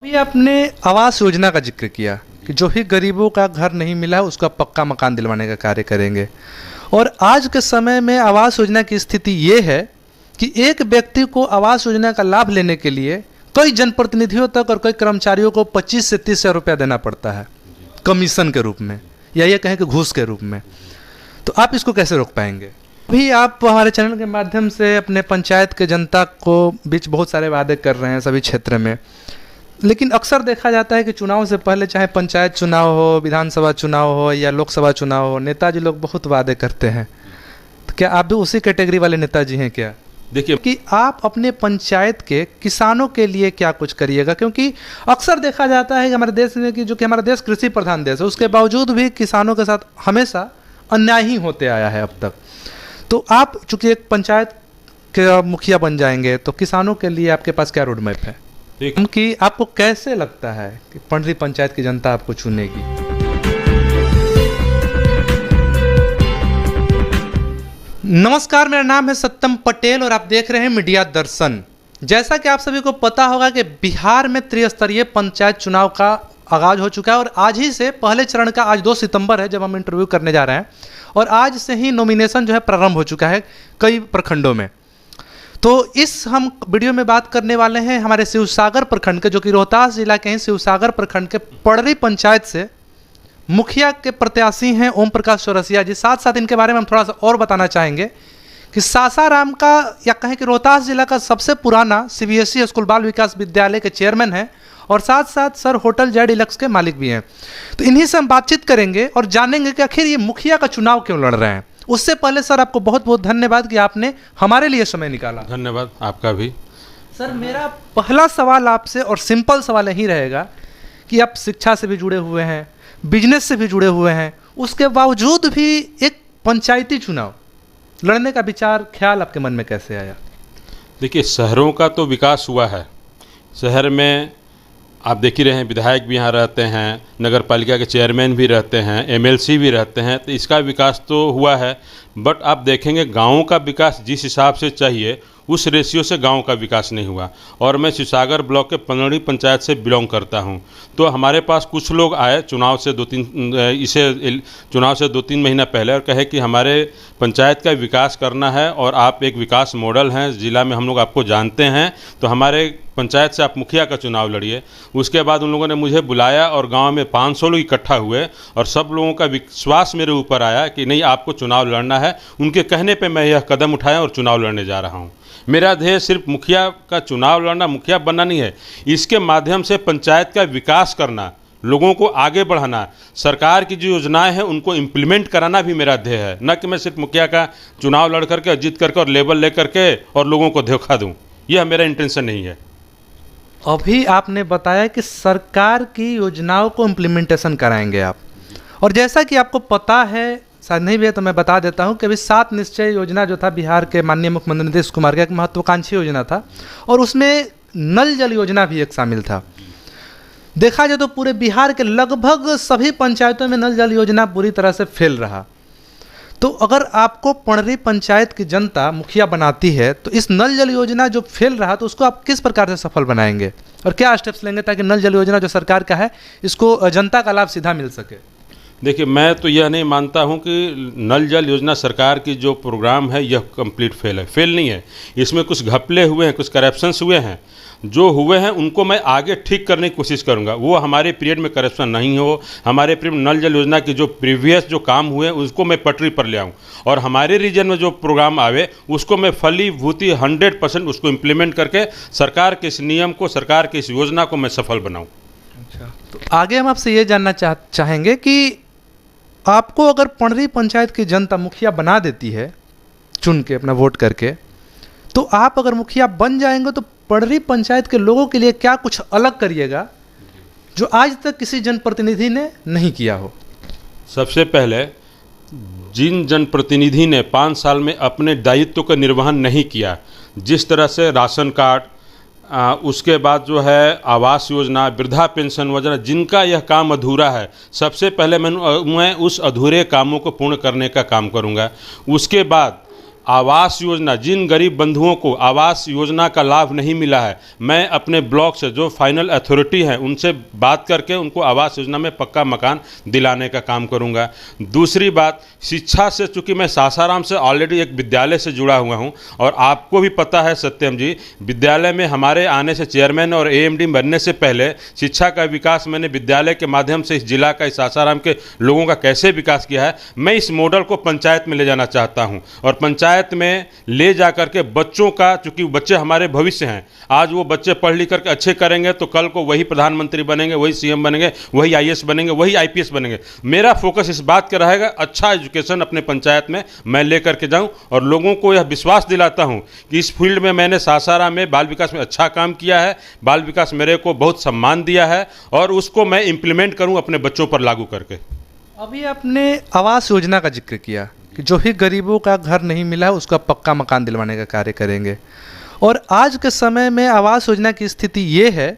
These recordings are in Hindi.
ये आपने आवास योजना का जिक्र किया कि जो भी गरीबों का घर नहीं मिला है उसका पक्का मकान दिलवाने का कार्य करेंगे। और आज के समय में आवास योजना की स्थिति ये है कि एक व्यक्ति को आवास योजना का लाभ लेने के लिए कई जनप्रतिनिधियों तक और कई कर्मचारियों को 25 से 30 हज़ार रुपया देना पड़ता है कमीशन के रूप में, या ये कहें कि घूस के रूप में। तो आप इसको कैसे रोक पाएंगे? अभी आप हमारे चैनल के माध्यम से अपने पंचायत के जनता को बीच बहुत सारे वादे कर रहे हैं सभी क्षेत्र में, लेकिन अक्सर देखा जाता है कि चुनाव से पहले चाहे पंचायत चुनाव हो, विधानसभा चुनाव हो या लोकसभा चुनाव हो, नेताजी लोग बहुत वादे करते हैं। तो क्या आप भी उसी कैटेगरी वाले नेताजी हैं क्या? देखिए कि आप अपने पंचायत के किसानों के लिए क्या कुछ करिएगा, क्योंकि अक्सर देखा जाता है कि हमारे देश में कि हमारा देश कृषि प्रधान देश है, उसके बावजूद भी किसानों के साथ हमेशा अन्याय ही होते आया है अब तक। तो आप चूँकि एक पंचायत के मुखिया बन जाएंगे तो किसानों के लिए आपके पास क्या रोड मैप है कि आपको कैसे लगता है कि पंडरी पंचायत की जनता आपको चुनेगी? नमस्कार, मेरा नाम है सत्यम पटेल और आप देख रहे हैं मीडिया दर्शन। जैसा कि आप सभी को पता होगा कि बिहार में त्रिस्तरीय पंचायत चुनाव का आगाज हो चुका है और आज ही से पहले चरण का, आज 2 सितंबर है जब हम इंटरव्यू करने जा रहे हैं, और आज से ही नॉमिनेशन जो है प्रारंभ हो चुका है कई प्रखंडों में। तो इस हम वीडियो में बात करने वाले हैं हमारे शिवसागर प्रखंड के, जो कि रोहतास जिला के हैं, शिवसागर प्रखंड के पड़री पंचायत से मुखिया के प्रत्याशी हैं ओम प्रकाश चौरसिया जी। साथ साथ इनके बारे में हम थोड़ा सा और बताना चाहेंगे कि सासाराम का, या कहें कि रोहतास जिला का सबसे पुराना CBSE स्कूल बाल विकास विद्यालय के चेयरमैन हैं और साथ साथ सर होटल जेड डिलक्स के मालिक भी हैं। तो इन्हीं से हम बातचीत करेंगे और जानेंगे कि आखिर ये मुखिया का चुनाव क्यों लड़ रहे हैं। उससे पहले सर आपको बहुत बहुत धन्यवाद कि आपने हमारे लिए समय निकाला। धन्यवाद आपका भी। सर मेरा पहला सवाल आपसे, और सिंपल सवाल यही रहेगा कि आप शिक्षा से भी जुड़े हुए हैं, बिजनेस से भी जुड़े हुए हैं, उसके बावजूद भी एक पंचायती चुनाव लड़ने का विचार, ख्याल आपके मन में कैसे आया? देखिए, शहरों का तो विकास हुआ है। शहर में आप देख ही रहे हैं, विधायक भी यहाँ रहते हैं, नगर पालिका के चेयरमैन भी रहते हैं, MLC भी रहते हैं, तो इसका विकास तो हुआ है। बट आप देखेंगे गाँवों का विकास जिस हिसाब से चाहिए उस रेशियो से गांव का विकास नहीं हुआ। और मैं शिवसागर ब्लॉक के पनड़ी पंचायत से बिलोंग करता हूं। तो हमारे पास कुछ लोग आए चुनाव से 2-3 महीना पहले और कहे कि हमारे पंचायत का विकास करना है और आप एक विकास मॉडल हैं, ज़िला में हम लोग आपको जानते हैं, तो हमारे पंचायत से आप मुखिया का चुनाव लड़िए। उसके बाद उन लोगों ने मुझे बुलाया और गांव में 500 लोग इकट्ठा हुए और सब लोगों का विश्वास मेरे ऊपर आया कि नहीं, आपको चुनाव लड़ना है। उनके कहने पे मैं यह कदम उठाया और चुनाव लड़ने जा रहा हूं। मेरा ध्येय सिर्फ मुखिया का चुनाव लड़ना, मुखिया बनना नहीं है, इसके माध्यम से पंचायत का विकास करना, लोगों को आगे बढ़ाना, सरकार की जो योजनाएं हैं उनको इम्प्लीमेंट कराना भी मेरा ध्येय है। न कि मैं सिर्फ मुखिया का चुनाव लड़ करके, जीत करके और लेबल ले करके और लोगों को धोखा दूं, यह मेरा इंटेंशन नहीं है। अभी आपने बताया कि सरकार की योजनाओं को इम्प्लीमेंटेशन कराएंगे आप, और जैसा कि आपको पता है, शायद नहीं भी है तो मैं बता देता हूं कि अभी 7 निश्चय योजना जो था बिहार के माननीय मुख्यमंत्री नीतीश कुमार का एक महत्वाकांक्षी योजना था, और उसमें नल जल योजना भी एक शामिल था। देखा जाए तो पूरे बिहार के लगभग सभी पंचायतों में नल जल योजना बुरी तरह से फेल रहा। तो अगर आपको पड़री पंचायत की जनता मुखिया बनाती है तो इस नल जल योजना जो फेल रहा तो उसको आप किस प्रकार से सफल बनाएंगे और क्या स्टेप्स लेंगे ताकि नल जल योजना जो सरकार का है इसको जनता का लाभ सीधा मिल सके? देखिए, मैं तो यह नहीं मानता हूं कि नल जल योजना सरकार की जो प्रोग्राम है यह कंप्लीट फेल है। फेल नहीं है, इसमें कुछ घपले हुए हैं, कुछ करप्शंस हुए हैं। जो हुए हैं उनको मैं आगे ठीक करने की कोशिश करूंगा। वो हमारे पीरियड में करप्शन नहीं हो, हमारे पीरियड में नल जल योजना की जो प्रीवियस जो काम हुए उसको मैं पटरी पर ले आऊँ और हमारे रीजन में जो प्रोग्राम आवे उसको मैं फलीभूति 100% उसको इम्प्लीमेंट करके सरकार के इस नियम को, सरकार की इस योजना को मैं सफल बनाऊँ। अच्छा, तो आगे हम आपसे ये जानना चाहेंगे कि आपको अगर पड़री पंचायत की जनता मुखिया बना देती है चुन के अपना वोट करके, तो आप अगर मुखिया बन जाएंगे तो पड़री पंचायत के लोगों के लिए क्या कुछ अलग करिएगा जो आज तक किसी जनप्रतिनिधि ने नहीं किया हो? सबसे पहले, जिन जनप्रतिनिधि ने 5 साल में अपने दायित्व का निर्वहन नहीं किया, जिस तरह से राशन कार्ड, उसके बाद जो है आवास योजना, वृद्धा पेंशन योजना, जिनका यह काम अधूरा है, सबसे पहले मैं उस अधूरे कामों को पूर्ण करने का काम करूंगा। उसके बाद आवास योजना, जिन गरीब बंधुओं को आवास योजना का लाभ नहीं मिला है, मैं अपने ब्लॉक से जो फाइनल अथॉरिटी है उनसे बात करके उनको आवास योजना में पक्का मकान दिलाने का काम करूंगा। दूसरी बात, शिक्षा से, चूँकि मैं सासाराम से ऑलरेडी एक विद्यालय से जुड़ा हुआ हूं और आपको भी पता है सत्यम जी, विद्यालय में हमारे आने से, चेयरमैन और एएमडी बनने से पहले शिक्षा का विकास मैंने विद्यालय के माध्यम से इस जिला का, इस सासाराम के लोगों का कैसे विकास किया है, मैं इस मॉडल को पंचायत में ले जाना चाहता हूं। और पंचायत में ले जाकर के बच्चों का, चूंकि बच्चे हमारे भविष्य हैं, आज वो बच्चे पढ़ लिख करके अच्छे करेंगे तो कल को वही प्रधानमंत्री बनेंगे, वही सीएम बनेंगे, वही आईएएस बनेंगे, वही आईपीएस बनेंगे। मेरा फोकस इस बात का रहेगा, अच्छा एजुकेशन अपने पंचायत में मैं लेकर के जाऊं और लोगों को यह विश्वास दिलाता हूं कि इस फील्ड में मैंने सासाराम में बाल विकास में अच्छा काम किया है, बाल विकास मेरे को बहुत सम्मान दिया है और उसको मैं इंप्लीमेंट करूं अपने बच्चों पर लागू करके। अभी आपने आवास योजना का जिक्र किया कि जो ही गरीबों का घर नहीं मिला है उसका पक्का मकान दिलवाने का कार्य करेंगे। और आज के समय में आवास योजना की स्थिति ये है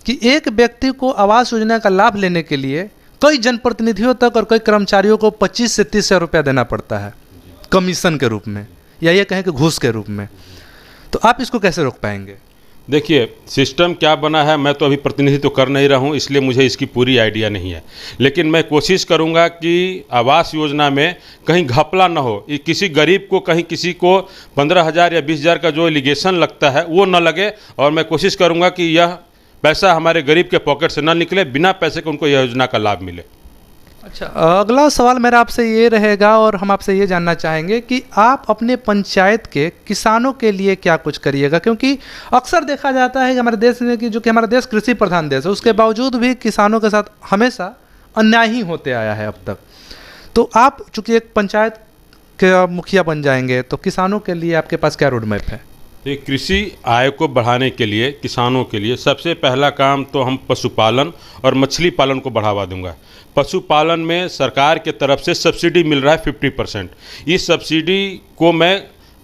कि एक व्यक्ति को आवास योजना का लाभ लेने के लिए कई जनप्रतिनिधियों तक और कई कर्मचारियों को 25 से 30 हज़ार रुपया देना पड़ता है कमीशन के रूप में, या ये कहें कि घूस के रूप में। तो आप इसको कैसे रोक पाएंगे? देखिए, सिस्टम क्या बना है मैं तो अभी प्रतिनिधित्व कर नहीं रहा हूँ, इसलिए मुझे इसकी पूरी आइडिया नहीं है, लेकिन मैं कोशिश करूँगा कि आवास योजना में कहीं घपला न हो, किसी गरीब को, कहीं किसी को 15,000 या 20,000 का जो एलिगेशन लगता है वो न लगे, और मैं कोशिश करूँगा कि यह पैसा हमारे गरीब के पॉकेट से न निकले, बिना पैसे के उनको यह योजना का लाभ मिले। अच्छा, अगला सवाल मेरा आपसे ये रहेगा और हम आपसे ये जानना चाहेंगे कि आप अपने पंचायत के किसानों के लिए क्या कुछ करिएगा, क्योंकि अक्सर देखा जाता है कि हमारे देश में, कि जो कि हमारा देश कृषि प्रधान देश है, उसके बावजूद भी किसानों के साथ हमेशा अन्याय ही होते आया है अब तक। तो आप चूँकि एक पंचायत के मुखिया बन जाएंगे तो किसानों के लिए आपके पास क्या रोड मैप है? तो कृषि आय को बढ़ाने के लिए, किसानों के लिए सबसे पहला काम तो हम पशुपालन और मछली पालन को बढ़ावा दूंगा। पशुपालन में सरकार के तरफ से सब्सिडी मिल रहा है 50%, इस सब्सिडी को मैं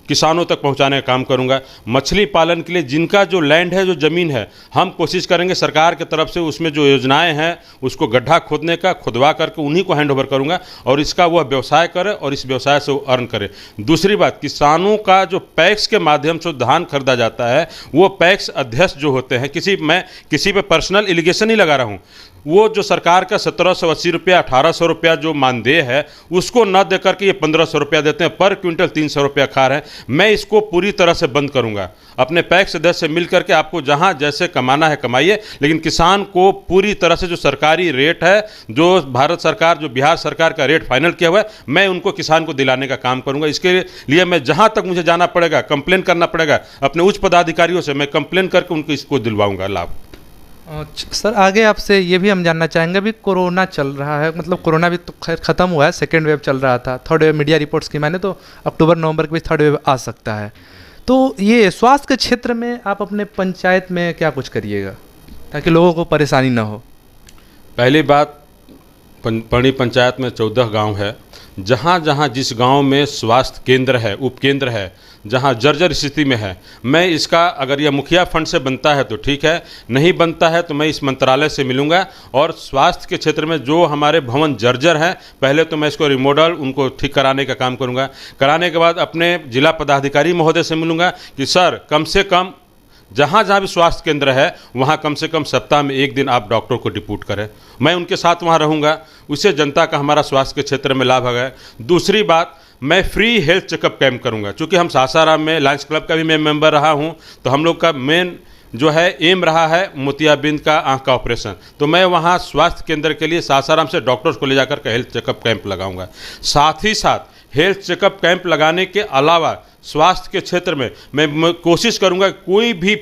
किसानों तक पहुंचाने का काम करूंगा। मछली पालन के लिए जिनका जो लैंड है, जो ज़मीन है, हम कोशिश करेंगे सरकार की तरफ से उसमें जो योजनाएं हैं उसको गड्ढा खोदने का, खुदवा करके उन्हीं को हैंड ओवर करूंगा और इसका वह व्यवसाय करे और इस व्यवसाय से वो अर्न करे। दूसरी बात, किसानों का जो पैक्स के माध्यम से धान खरीदा जाता है, वो पैक्स अध्यक्ष जो होते हैं, मैं किसी पे पर्सनल एलिगेशन नहीं लगा रहा हूँ, वो जो सरकार का 1780 रुपया, 1800 रुपया जो मानदेय है उसको न दे करके ये 1500 रुपया देते हैं, पर क्विंटल 300 रुपया खा रहे हैं। मैं इसको पूरी तरह से बंद करूंगा। अपने पैक्स सदस्य से मिल करके आपको जहां जैसे कमाना है कमाइए, लेकिन किसान को पूरी तरह से जो सरकारी रेट है, जो भारत सरकार, जो बिहार सरकार का रेट फाइनल किया हुआ है, मैं उनको किसान को दिलाने का काम करूंगा। इसके लिए मैं जहां तक मुझे जाना पड़ेगा, कंप्लेन करना पड़ेगा अपने उच्च पदाधिकारियों से, मैं कंप्लेन करके उनको इसको दिलवाऊंगा लाभ। सर, आगे आपसे ये भी हम जानना चाहेंगे, अभी कोरोना चल रहा है, मतलब कोरोना भी तो खैर ख़त्म हुआ है, सेकेंड वेव चल रहा था, थर्ड वेव मीडिया रिपोर्ट्स की मैंने तो अक्टूबर नवंबर के बीच थर्ड वेव आ सकता है। तो ये स्वास्थ्य के क्षेत्र में आप अपने पंचायत में क्या कुछ करिएगा ताकि लोगों को परेशानी ना हो? पहली बात, पड़ी पंचायत में 14 गांव है, जहां जहां जिस गांव में स्वास्थ्य केंद्र है, उपकेंद्र है, जहां जर्जर स्थिति में है, मैं इसका, अगर यह मुखिया फंड से बनता है तो ठीक है, नहीं बनता है तो मैं इस मंत्रालय से मिलूंगा और स्वास्थ्य के क्षेत्र में जो हमारे भवन जर्जर हैं, पहले तो मैं इसको रिमॉडल, उनको ठीक कराने का काम करूंगा। कराने के बाद अपने जिला पदाधिकारी महोदय से मिलूंगा कि सर, कम से कम जहाँ जहाँ भी स्वास्थ्य केंद्र है वहाँ कम से कम सप्ताह में 1 दिन आप डॉक्टर को डिप्यूट करें, मैं उनके साथ वहाँ रहूँगा, उससे जनता का, हमारा स्वास्थ्य के क्षेत्र में लाभ होगा। दूसरी बात, मैं फ्री हेल्थ चेकअप कैंप करूँगा, क्योंकि हम सासाराम में लायंस क्लब का भी मैं मेंबर रहा हूँ, तो हम लोग का मेन जो है एम रहा है मोतियाबिंद का आँख का ऑपरेशन, तो मैं वहाँ स्वास्थ्य केंद्र के लिए सासाराम से डॉक्टर्स को ले जाकर के हेल्थ चेकअप कैंप लगाऊंगा। साथ ही साथ हेल्थ चेकअप कैंप लगाने के अलावा स्वास्थ्य के क्षेत्र में मैं कोशिश करूंगा कोई भी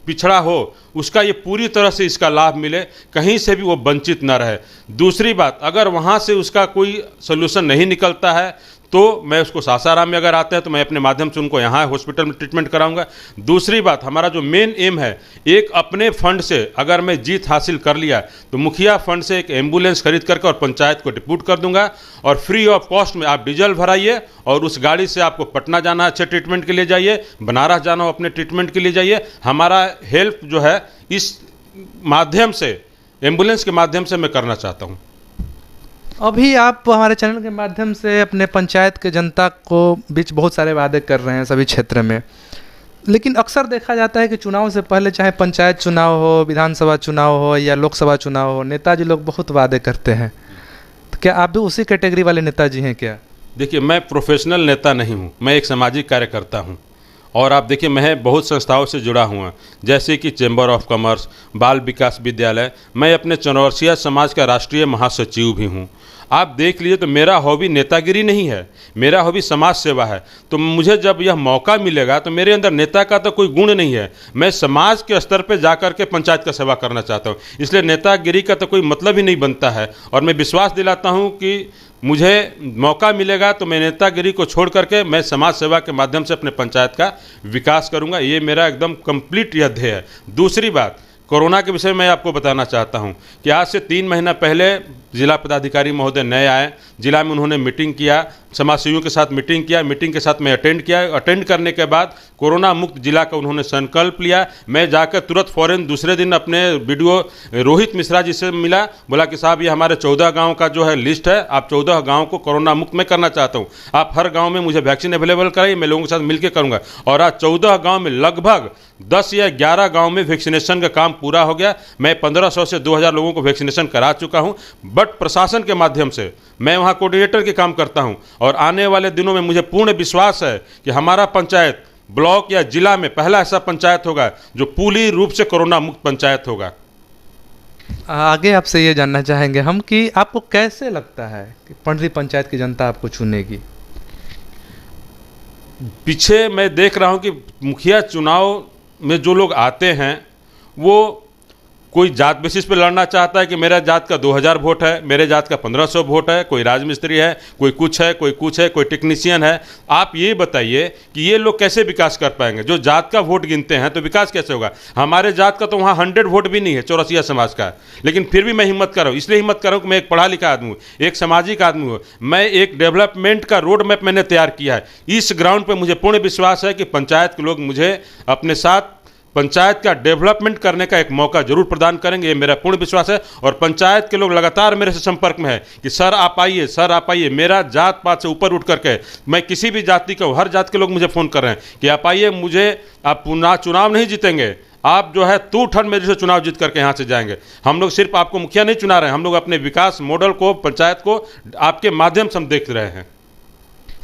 पिछड़ा हो उसका ये पूरी तरह से इसका लाभ मिले, कहीं से भी वो वंचित ना रहे। दूसरी बात, अगर वहाँ से उसका कोई सोल्यूशन नहीं निकलता है तो मैं उसको सासाराम में अगर आते हैं तो मैं अपने माध्यम से उनको यहाँ हॉस्पिटल में ट्रीटमेंट कराऊंगा। दूसरी बात, हमारा जो मेन एम है, एक अपने फंड से अगर मैं जीत हासिल कर लिया तो मुखिया फंड से एक एम्बुलेंस खरीद करके और पंचायत को डिप्यूट कर दूंगा और फ्री ऑफ कॉस्ट में आप डीजल भराइए और उस गाड़ी से आपको पटना जाना अच्छे ट्रीटमेंट के लिए जाइए, बनारस जाना हो अपने ट्रीटमेंट के लिए जाइए। हमारा हेल्प जो है इस माध्यम से, एम्बुलेंस के माध्यम से मैं करना चाहता हूँ। अभी आप हमारे चैनल के माध्यम से अपने पंचायत के जनता को बीच बहुत सारे वादे कर रहे हैं सभी क्षेत्र में, लेकिन अक्सर देखा जाता है कि चुनाव से पहले चाहे पंचायत चुनाव हो, विधानसभा चुनाव हो या लोकसभा चुनाव हो, नेताजी लोग बहुत वादे करते हैं। तो क्या आप भी उसी कैटेगरी वाले नेताजी हैं क्या? देखिए, मैं प्रोफेशनल नेता नहीं हूँ, मैं एक सामाजिक कार्यकर्ता हूँ। और आप देखिए, मैं बहुत संस्थाओं से जुड़ा हुआ, जैसे कि चैम्बर ऑफ कॉमर्स, बाल विकास विद्यालय। मैं अपने चनौरसिया समाज का राष्ट्रीय महासचिव भी हूँ। आप देख लीजिए, तो मेरा हॉबी नेतागिरी नहीं है, मेरा हॉबी समाज सेवा है। तो मुझे जब यह मौका मिलेगा तो मेरे अंदर नेता का तो कोई गुण नहीं है, मैं समाज के स्तर पे जाकर के पंचायत का सेवा करना चाहता हूँ। इसलिए नेतागिरी का तो कोई मतलब ही नहीं बनता है। और मैं विश्वास दिलाता हूँ कि मुझे मौका मिलेगा तो मैं नेतागिरी को छोड़ करके मैं समाज सेवा के माध्यम से अपने पंचायत का विकास करूँगा। ये मेरा एकदम कंप्लीट यह ध्येय है। दूसरी बात, कोरोना के विषय में मैं आपको बताना चाहता हूं कि आज से 3 महीना पहले जिला पदाधिकारी महोदय नए आए, जिला में उन्होंने मीटिंग किया, समाजसेवियों के साथ मीटिंग किया, मीटिंग के साथ मैं अटेंड किया। अटेंड करने के बाद कोरोना मुक्त जिला का उन्होंने संकल्प लिया। मैं जाकर तुरंत फ़ौरन दूसरे दिन अपने वीडियो रोहित मिश्रा जी से मिला, बोला कि साहब ये हमारे 14 गाँव का जो है लिस्ट है, आप 14 गाँव को कोरोना मुक्त मैं करना चाहता हूँ, आप हर गाँव में मुझे वैक्सीन अवेलेबल कराइए, मैं लोगों के साथ मिलकर करूँगा। और आज 14 गाँव में लगभग 10 या 11 गांव में वैक्सीनेशन का काम पूरा हो गया। मैं 1500 से 2000 लोगों को वैक्सीनेशन करा चुका हूं। बट प्रशासन के माध्यम से मैं वहां कोऑर्डिनेटर के काम करता हूं और आने वाले दिनों में मुझे पूर्ण विश्वास है कि हमारा पंचायत ब्लॉक या जिला में पहला ऐसा पंचायत होगा जो पूरी रूप से कोरोना मुक्त पंचायत होगा। आगे आपसे ये जानना चाहेंगे हम कि आपको कैसे लगता है कि पंडरी पंचायत की जनता आपको चुनेगी? पीछे मैं देख रहा हूं कि मुखिया चुनाव में जो लोग आते हैं वो कोई जात बेसिस पे लड़ना चाहता है कि मेरा जात का 2000 वोट है, मेरे जात का 1500 वोट है, कोई राजमिस्त्री है, कोई कुछ है, कोई कुछ है, कोई टेक्नीशियन है। आप ये बताइए कि ये लोग कैसे विकास कर पाएंगे? जो जात का वोट गिनते हैं तो विकास कैसे होगा? हमारे जात का तो वहाँ 100 वोट भी नहीं है, चौरसिया समाज का। लेकिन फिर भी मैं हिम्मत कर रहा हूँ, इसलिए हिम्मत कर रहा हूँ कि मैं एक पढ़ा लिखा आदमी हूँ, एक सामाजिक आदमी हूँ। मैं एक डेवलपमेंट का रोड मैप मैंने तैयार किया है। इस ग्राउंड पर मुझे पूर्ण विश्वास है कि पंचायत के लोग मुझे अपने साथ पंचायत का डेवलपमेंट करने का एक मौका जरूर प्रदान करेंगे, ये मेरा पूर्ण विश्वास है। और पंचायत के लोग लगातार मेरे से संपर्क में है कि सर आप आइए, सर आप आइए। मेरा जात पात से ऊपर उठ करके मैं किसी भी जाति का, हर जात के लोग मुझे फ़ोन कर रहे हैं कि आप आइए, मुझे आप चुनाव नहीं जीतेंगे, आप जो है तू ठंड मेरे से चुनाव जीत करके यहाँ से जाएंगे। हम लोग सिर्फ आपको मुखिया नहीं चुना रहे हैं, हम लोग अपने विकास मॉडल को, पंचायत को आपके माध्यम से हम देख रहे हैं।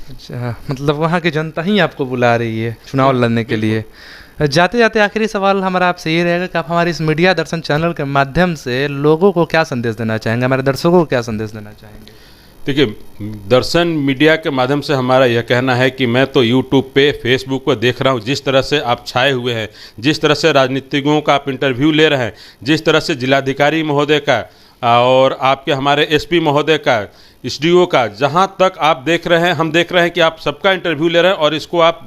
अच्छा, मतलब वहाँ की जनता ही आपको बुला रही है चुनाव लड़ने के लिए। जाते जाते आखिरी सवाल हमारा आपसे ये रहेगा कि आप हमारे इस मीडिया दर्शन चैनल के माध्यम से लोगों को क्या संदेश देना चाहेंगे, हमारे दर्शकों को क्या संदेश देना चाहेंगे? देखिए, दर्शन मीडिया के माध्यम से हमारा यह कहना है कि मैं तो यूट्यूब पे, फेसबुक पर देख रहा हूँ जिस तरह से आप छाए हुए हैं, जिस तरह से राजनीतिज्ञों का आप इंटरव्यू ले रहे हैं, जिस तरह से जिलाधिकारी महोदय का और आपके हमारे एसपी महोदय का, एसडीओ का, जहाँ तक आप देख रहे हैं, हम देख रहे हैं कि आप सबका इंटरव्यू ले रहे हैं और इसको आप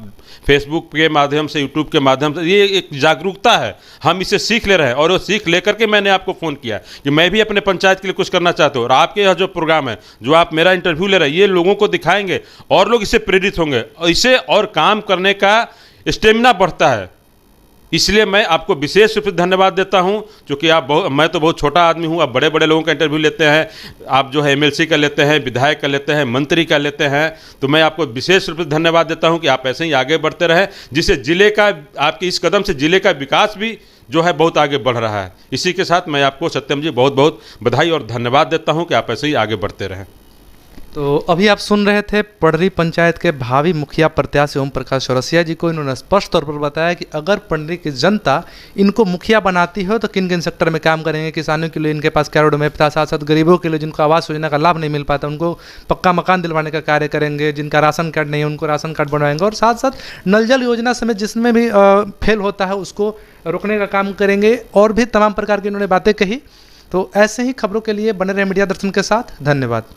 फेसबुक के माध्यम से, यूट्यूब के माध्यम से, ये एक जागरूकता है, हम इसे सीख ले रहे हैं। और वो सीख लेकर के मैंने आपको फ़ोन किया कि मैं भी अपने पंचायत के लिए कुछ करना चाहता हूँ। और आपके यह जो प्रोग्राम है, जो आप मेरा इंटरव्यू ले रहे हैं, ये लोगों को दिखाएंगे और लोग इससे प्रेरित होंगे और इससे और काम करने का स्टेमिना बढ़ता है। इसलिए मैं आपको विशेष रूप से धन्यवाद देता हूं, क्योंकि मैं तो बहुत छोटा आदमी हूं, आप बड़े बड़े लोगों का इंटरव्यू लेते हैं, आप जो है एमएलसी का लेते हैं, विधायक का लेते हैं, मंत्री का लेते हैं। तो मैं आपको विशेष रूप से धन्यवाद देता हूं कि आप ऐसे ही आगे बढ़ते रहें, जिससे जिले का, आपके इस कदम से जिले का विकास भी जो है बहुत आगे बढ़ रहा है। इसी के साथ मैं आपको सत्यम जी बहुत बहुत बधाई और धन्यवाद देता हूँ कि आप ऐसे ही आगे बढ़ते रहें। तो अभी आप सुन रहे थे पंडरी पंचायत के भावी मुखिया प्रत्याशी ओम प्रकाश चौरसिया जी को। इन्होंने स्पष्ट तौर पर बताया कि अगर पंडरी की जनता इनको मुखिया बनाती हो तो किन किन सेक्टर में काम करेंगे। किसानों के लिए इनके पास क्या रोड मैप था, साथ साथ गरीबों के लिए जिनको आवास योजना का लाभ नहीं मिल पाता उनको पक्का मकान दिलवाने का कार्य करेंगे, जिनका राशन कार्ड नहीं है उनको राशन कार्ड बनवाएंगे, और साथ साथ नल जल योजना समेत जिसमें भी फेल होता है उसको रोकने का काम करेंगे। और भी तमाम प्रकार की इन्होंने बातें कही। तो ऐसे ही खबरों के लिए बने रहे मीडिया दर्शन के साथ। धन्यवाद।